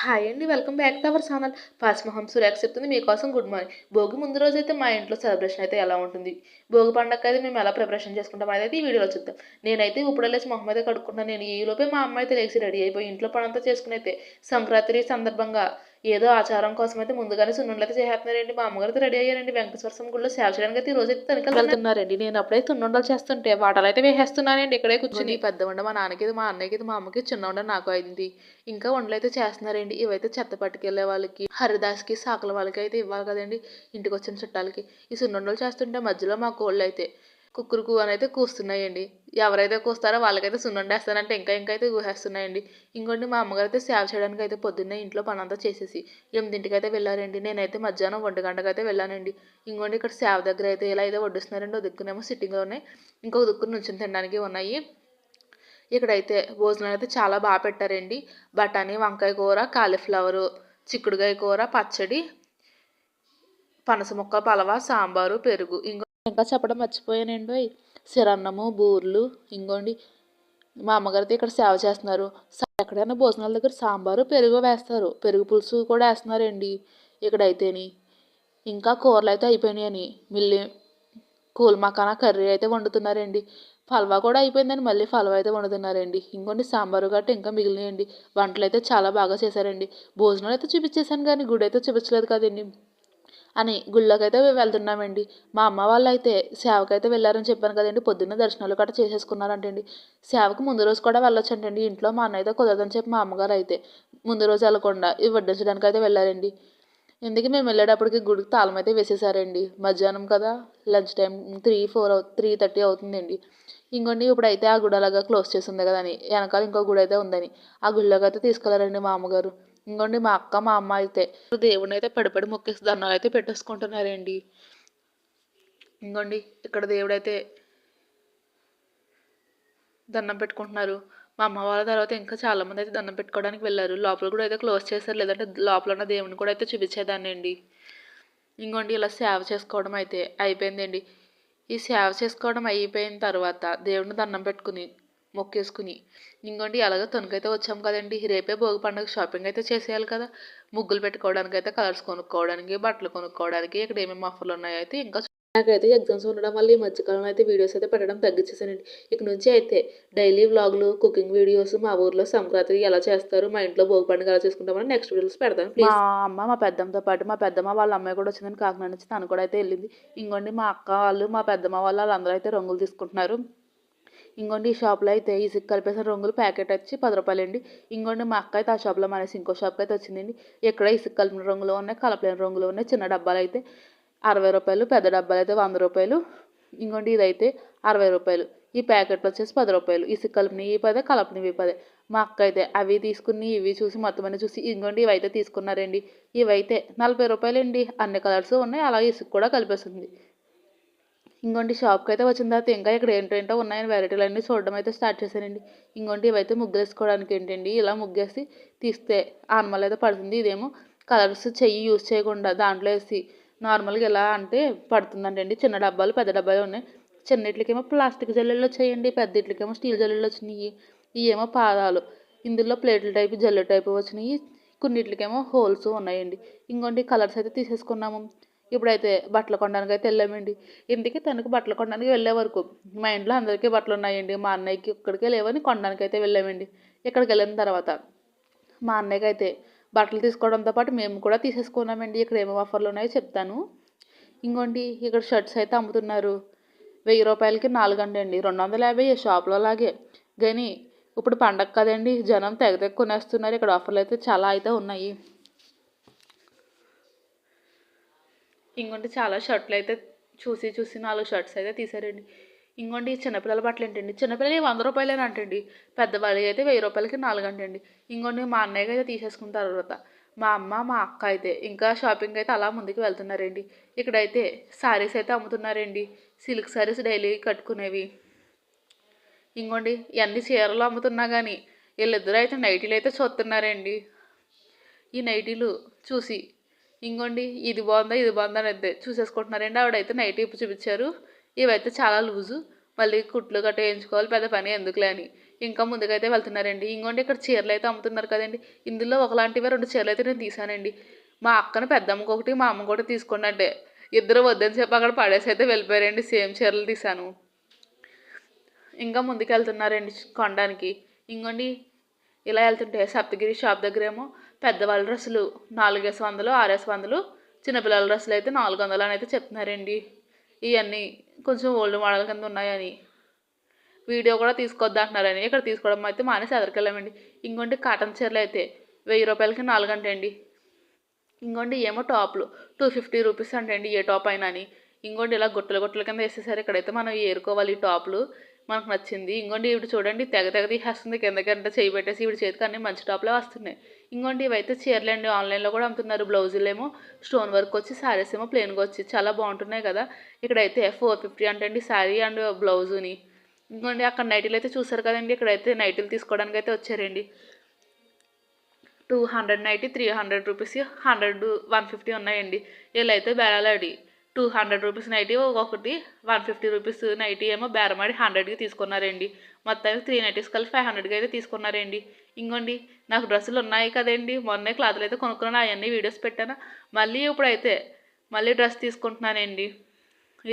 Hi అండి. Welcome back to our channel. ఫాస్మహం సురేఖ చెప్తుంది మీకోసం గుడ్ మార్నింగ్. భోగి ముందు రోజు అయితే మా ఇంట్లో సెలబ్రేషన్ అయితే ఎలా ఉంటుంది, భోగి పండగకి అయితే మేము ఎలా ప్రిపరేషన్ చేసుకుంటాం అనేది ఈ వీడియోలో చూద్దాం. నేనైతే ఇప్పుడు లేచి మొహం అయితే కడుక్కుంటాను. నేను ఈ లోపే మా అమ్మ అయితే లేచి రెడీ అయిపోయి ఇంట్లో పనంతా చేసుకుని అయితే సంక్రాంతి సందర్భంగా ఏదో ఆచారం కోసం అయితే ముందుగానే సున్నుండలు అయితే చేస్తున్నారండి. మా అమ్మగారు అయితే రెడీ అయ్యారండి. వెంకటేశ్వర స్వామి గుడిలో సేవ చేయడానికి అయితే ఈ రోజు అయితే తనిఖీలు వెళ్తున్నారండి. నేను అప్పుడైతే సున్నుండలు చేస్తుంటే వాటలు అయితే వేసేస్తున్నానండి. ఇక్కడే కూర్చుని పెద్ద ఉండ మా నాన్నకి, మా అన్నయ్యకి, మా అమ్మకి, చిన్న ఉండ నాకు అయింది. ఇంకా వంటలు అయితే చేస్తున్నారండి. ఇవైతే చెత్త పట్టుకెళ్ళే వాళ్ళకి, హరిదాస్కి, సాకల వాళ్ళకి అయితే ఇవ్వాలి కదండి, ఇంటికి వచ్చిన చుట్టాలకి. ఈ సున్నుండలు చేస్తుంటే మధ్యలో మా కోళ్ళు అయితే కుక్కురుకు అని అయితే కూస్తున్నాయండి. ఎవరైతే కూస్తారో వాళ్ళకైతే సున్నుండేస్తానంటే ఇంకా అయితే కూసేస్తున్నాయండి. ఇంకోటి మా అమ్మగారు అయితే సేవ చేయడానికి అయితే పొద్దున్నే ఇంట్లో పనంతా చేసేసి 8ంటికి అయితే వెళ్ళారండి. నేనైతే మధ్యాహ్నం 1 గంటకు అయితే వెళ్ళానండి. ఇంకోటి ఇక్కడ సేవ దగ్గర అయితే ఇలా అయితే వడ్డిస్తున్నారండి. ఒక దిక్కునేమో సిట్టింగ్లో ఉన్నాయి, ఇంకొక దిక్కున నుంచుని తినడానికి ఉన్నాయి. ఇక్కడైతే భోజనాలు అయితే చాలా బాగా పెట్టారండి. బఠానీ, వంకాయ కూర, కాలీఫ్లవరు, చిక్కుడుకాయ కూర, పచ్చడి, పనస ముక్క పలవ, సాంబారు, పెరుగు. ఇంకా చెప్పడం మర్చిపోయానండి, సిరన్నము, బూర్లు. ఇంకోండి మా అమ్మగారితో ఇక్కడ సేవ చేస్తున్నారు. ఎక్కడైనా భోజనాల దగ్గర సాంబారు, పెరుగు వేస్తారు, పెరుగు పులుసు కూడా వేస్తున్నారండి ఇక్కడైతేని. ఇంకా కూరలు అయితే అయిపోయినాయని కూల్ మకానా కర్రీ అయితే వండుతున్నారండి. ఫల్వా కూడా అయిపోయిందని మళ్ళీ ఫల్వా అయితే వండుతున్నారండి. ఇంకొన్ని సాంబారు గట్ట ఇంకా మిగిలినాయండి. వంటలు అయితే చాలా బాగా చేశారండి. భోజనాలు అయితే చూపించేశాను కానీ గుడి అయితే చూపించలేదు కదండి అని గుళ్ళోకి అయితే వెళ్తున్నామండి. మా అమ్మ వాళ్ళు అయితే సేవకైతే వెళ్ళారని చెప్పాను కదండి. పొద్దున్న దర్శనాలు గట్రా చేసేసుకున్నారంటండి. సేవకు ముందు రోజు కూడా వెళ్ళొచ్చంటండి. ఇంట్లో మా అన్న అయితే కుదరదని చెప్పి మా అమ్మగారు అయితే ముందు రోజు వెళ్ళకుండా ఇవి వడ్డించడానికి అయితే వెళ్ళారండి. ఎందుకు మేము వెళ్ళేటప్పటికి గుడికి తాళం అయితే వేసేసారండి. మధ్యాహ్నం కదా, లంచ్ టైం 3:30 అవుతుందండి. ఇంకోండి ఇప్పుడైతే ఆ గుడి అలాగా క్లోజ్ చేసి ఉంది కదా అని వెనకాల ఇంకో గుడి అయితే ఉందని ఆ గుడిలోకి అయితే తీసుకెళ్లారండి మా అమ్మగారు. ఇంకోండి మా అక్క, మా అమ్మ అయితే దేవుడిని అయితే పడిపడి మొక్కేసి దండాలు అయితే పెట్టేసుకుంటున్నారండి. ఇంకోండి ఇక్కడ దేవుడైతే దండం పెట్టుకుంటున్నారు. మా అమ్మ వాళ్ళ తర్వాత ఇంకా చాలామంది అయితే దండం పెట్టుకోవడానికి వెళ్ళారు. లోపల కూడా అయితే క్లోజ్ చేశారు, లేదంటే లోపల ఉన్న దేవుని కూడా అయితే చూపించేదాన్ని అండి. ఇంకోండి ఇలా సేవ చేసుకోవడం అయితే అయిపోయిందండి. ఈ సేవ చేసుకోవడం అయిపోయిన తర్వాత దేవుడిని దండం పెట్టుకుని మొక్కేసుకుని ఇంకోండి అలాగే తొనకైతే వచ్చాం కదండి. రేపే భోగి పండుగ షాపింగ్ అయితే చేసేయాలి కదా. ముగ్గులు పెట్టుకోవడానికి అయితే, కలర్స్ కొనుక్కోవడానికి, బట్టలు కొనుక్కోవడానికి, ఇక్కడ ఏమేమి ఆఫర్లు ఉన్నాయో అయితే ఇంకా నాకైతే ఎగ్జామ్స్ ఉండడం వల్ల ఈ మధ్యకాలంలో అయితే వీడియోస్ అయితే పెట్టడం తగ్గించేసానండి. ఇక నుంచి అయితే డైలీ వ్లాగులు, కుకింగ్ వీడియోస్, మా ఊర్లో సంక్రాంతి ఎలా చేస్తారు, మా ఇంట్లో భోగి పండుగ ఎలా చేసుకుంటామని నెక్స్ట్ వీడియోస్ పెడతాను. మా అమ్మ, మా పెద్దమ్మతో పాటు మా పెద్దమ్మ వాళ్ళ అమ్మాయి కూడా వచ్చిందని కాకినాడ నుంచి, తను కూడా అయితే వెళ్ళింది. ఇంకోండి మా అక్క వాళ్ళు, మా పెద్దమ్మ వాళ్ళందరూ అయితే రంగులు తీసుకుంటున్నారు. ఇంకోండి ఈ షాప్లో అయితే ఇసుక కలిపేసిన రంగులు ప్యాకెట్ వచ్చి 10 రూపాయలండి. ఇంకోండి మా అక్క అయితే ఆ షాప్లో మానేసి ఇంకో షాప్కి అయితే వచ్చిందండి. ఇక్కడ ఇసుక కలిపిన రంగులు ఉన్నాయి, కలపలేని రంగులు ఉన్నాయి. చిన్న డబ్బాలు అయితే 60 రూపాయలు, పెద్ద డబ్బాలు అయితే 100 రూపాయలు. ఇంకోండి ఇదైతే 60 రూపాయలు. ఈ ప్యాకెట్లు వచ్చేసి 10 రూపాయలు. ఇసుక కలిపినవి 10, కలపనివి 10. మా అక్క అయితే అవి తీసుకుని ఇవి చూసి మొత్తం అన్ని చూసి ఇంకోండి ఇవైతే తీసుకున్నారండి. ఇవైతే 40 రూపాయలండి. అన్ని కలర్స్ ఉన్నాయి, అలాగే ఇసుక కూడా కలిపేస్తుంది. ఇంకోండి షాప్కి అయితే వచ్చిన తర్వాత ఇంకా ఇక్కడ ఏంటంటో ఉన్నాయని వెరైటీలు అన్నీ చూడడం అయితే స్టార్ట్ చేశానండి. ఇంకోండి ఇవైతే ముగ్గులు వేసుకోవడానికి ఏంటండి, ఇలా ముగ్గేసి తీస్తే ఆనమల్ అయితే పడుతుంది. ఇదేమో కలర్స్ చెయ్యి యూజ్ చేయకుండా దాంట్లో వేసి నార్మల్గా ఎలా అంటే పడుతుందంటండి. చిన్న డబ్బాలు, పెద్ద డబ్బాలు ఉన్నాయి. చిన్నిట్లకేమో ప్లాస్టిక్ జల్లెళ్ళు వచ్చాయండి, పెద్ద ఇట్లకేమో స్టీల్ జల్లెళ్ళు వచ్చినాయి. ఇవేమో పాదాలు, ఇందులో ప్లేట్ల టైపు, జల్లె టైపు వచ్చినాయి. కొన్నిట్లకేమో హోల్స్ ఉన్నాయండి. ఇంకోండి కలర్స్ అయితే తీసేసుకున్నాము. ఇప్పుడైతే బట్టలు కొనడానికి అయితే వెళ్ళామండి. ఇంటికి తనకు బట్టలు కొనడానికి వెళ్ళే వరకు మా ఇంట్లో అందరికీ బట్టలు ఉన్నాయండి. మా అన్నయ్యకి ఇక్కడికే లేవని కొనడానికి అయితే వెళ్ళామండి. ఇక్కడికి వెళ్ళిన తర్వాత మా అన్నయ్యకి అయితే బట్టలు తీసుకోవడంతో పాటు మేము కూడా తీసేసుకున్నామండి. ఇక్కడ ఏమేమి ఆఫర్లు ఉన్నాయో చెప్తాను. ఇంకోండి ఇక్కడ షర్ట్స్ అయితే అమ్ముతున్నారు. 1000 రూపాయలకి 4 అండి, 250 షాప్లో లాగే. కానీ ఇప్పుడు పండగ కదండి, జనం తెగ కొనేస్తున్నారు. ఇక్కడ ఆఫర్లు అయితే చాలా అయితే ఉన్నాయి. ఇంకోండి చాలా షర్ట్లు అయితే చూసి 4 షర్ట్స్ అయితే తీసారండి. ఇంకోండి చిన్నపిల్లల బట్టలు ఏంటండి, చిన్నపిల్లలు 100 రూపాయలేనంటండి, పెద్దవాళ్ళు అయితే 1000 రూపాయలకి 4 అంటండి. ఇంకోండి మా అన్నయ్యకి అయితే తీసేసుకున్న తర్వాత మా అమ్మ, మా అక్క అయితే ఇంకా షాపింగ్ అయితే అలా ముందుకు వెళ్తున్నారండి. ఇక్కడైతే శారీస్ అయితే అమ్ముతున్నారండి, సిల్క్ శారీస్ డైలీ కట్టుకునేవి. ఇంకోండి ఎన్ని చీరలు అమ్ముతున్నా కానీ వీళ్ళిద్దరూ అయితే నైటీలు అయితే చూస్తున్నారండి. ఈ నైటీలు చూసి ఇంకోండి ఇది బాగుందా, ఇది బాగుందా అని అయితే చూసేసుకుంటున్నారండి. ఆవిడైతే నైటీ చూపించారు. ఇవైతే చాలా లూజు, మళ్ళీ కుట్లు గట్ట వేయించుకోవాలి, పెద్ద పని ఎందుకులే అని. ఇంకా ముందుకైతే వెళ్తున్నారండి. ఇంకోండి ఇక్కడ చీరలు అయితే అమ్ముతున్నారు కదండి. ఇందులో ఒకలాంటివే 2 చీరలు అయితే నేను తీసానండి. మా అక్కని పెద్దమ్మకి ఒకటి, మా అమ్మకి ఒకటి తీసుకోండి అంటే ఇద్దరు వద్దని చెప్పి అక్కడ పడేసి అయితే వెళ్ళిపోయారండి. సేమ్ చీరలు తీసాను. ఇంకా ముందుకెళ్తున్నారండి కొనడానికి. ఇంకోండి ఇలా వెళ్తుంటే సప్తగిరి షాప్ దగ్గరేమో పెద్దవాళ్ళ డ్రెస్సులు 400, 600, చిన్నపిల్లల డ్రెస్సులు అయితే 400 అని అయితే చెప్తున్నారండి. ఇవన్నీ కొంచెం ఓల్డ్ మోడల్ కింద ఉన్నాయని వీడియో కూడా తీసుకొద్దా అంటున్నారని ఇక్కడ తీసుకోవడం అయితే మానేసి ఎదరికెళ్ళామండి. ఇంకోండి కాటన్ చీరలు అయితే 1000 రూపాయలకి 4 అంటండి. ఇంకోండి ఏమో టాప్లు 250 రూపీస్ అంటండి ఏ టాప్ అయినా అని. ఇంకోండి ఇలా గుట్టల కింద వేసేసారు. ఇక్కడైతే మనం ఏరుకోవాలి ఈ టాప్లు మనకు నచ్చింది. ఇంకోండి ఇవి చూడండి తెగ తీసేస్తుంది కిందకంటే చేయి పెట్టేసి ఇవి చేతికి అన్నీ మంచి టాప్లే వస్తున్నాయి. ఇంకోండి ఇవైతే చీరలండి ఆన్లైన్లో కూడా అమ్ముతున్నారు. బ్లౌజులు ఏమో స్టోన్ వర్క్ వచ్చి శారీస్ ఏమో ప్లెయిన్గా వచ్చి చాలా బాగుంటున్నాయి కదా. ఇక్కడైతే 450 అంటండి శారీ అండ్ బ్లౌజుని. ఇంకోండి అక్కడ నైటీలు అయితే చూసారు కదండి. ఇక్కడైతే నైటీలు తీసుకోవడానికి అయితే వచ్చారండి. 200 నైటీ 300 రూపీస్, 100, 150 ఉన్నాయండి. వీళ్ళైతే బేరాలాడి 200 రూపీస్ నైటీ ఒకటి, 150 రూపీస్ నైటీ ఏమో బేరమాడి 100కి తీసుకున్నారండి. మొత్తం 3 నైటీస్ కలిసి 500కి అయితే తీసుకున్నారండి. ఇంకోండి నాకు డ్రెస్సులు ఉన్నాయి కదండి. మొన్నే క్లాతులు అయితే కొనుక్కున్నాను. అవన్నీ వీడియోస్ పెట్టాను. ఇప్పుడైతే మళ్ళీ డ్రెస్ తీసుకుంటున్నానండి.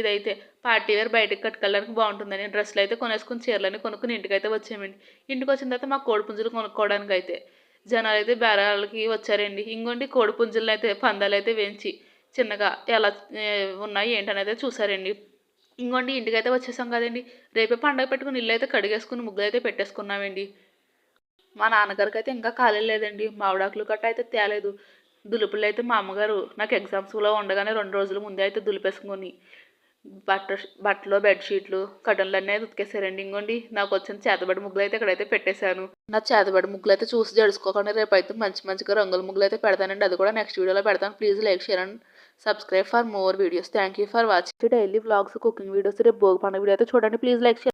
ఇదైతే పార్టీ వేర్ బయటకు కట్టుకెళ్ళడానికి బాగుంటుందని డ్రెస్సులు అయితే కొనేసుకుని చీరలని కొనుక్కుని ఇంటికైతే వచ్చామండి. ఇంటికి వచ్చిన తర్వాత మా కోడి పుంజులు కొనుక్కోవడానికి అయితే జనాలు అయితే బేరాలకి వచ్చారండి. ఇంకోండి కోడి పుంజులను అయితే పందాలు అయితే వేయించి చిన్నగా ఎలా ఉన్నాయి ఏంటనేది చూసారండి. ఇంకోండి ఇంటికైతే వచ్చేసాం కదండి. రేపే పండగ పెట్టుకుని ఇల్లు అయితే కడిగేసుకుని ముగ్గులు అయితే పెట్టేసుకున్నామండి. మా నాన్నగారికి అయితే ఇంకా ఖాళీ లేదండి. మామిడాకులు గట్ట అయితే తేలేదు. దులుపులు అయితే మా అమ్మగారు నాకు ఎగ్జామ్స్లో ఉండగానే 2 రోజుల ముందే అయితే దులిపేసుకొని బట్టలు బెడ్షీట్లు కటన్లు అన్నీ ఉతికేసారండి. ఇంకోండి నాకు వచ్చిన చేతబడి ముగ్గులు అయితే ఇక్కడైతే పెట్టేశాను. నా చేతబడి ముగ్గులు అయితే చూసి జడుచుకోకుండా రేపు అయితే మంచిగా రంగుల ముగ్గులు అయితే పెడతానండి. అది కూడా నెక్స్ట్ వీడియోలో పెడతాను. Please like, share and subscribe for more videos. Thank you for watching daily vlogs, cooking videos. రేపు భోగి పండుగ వీడియో అయితే చూడండి. Please like, share.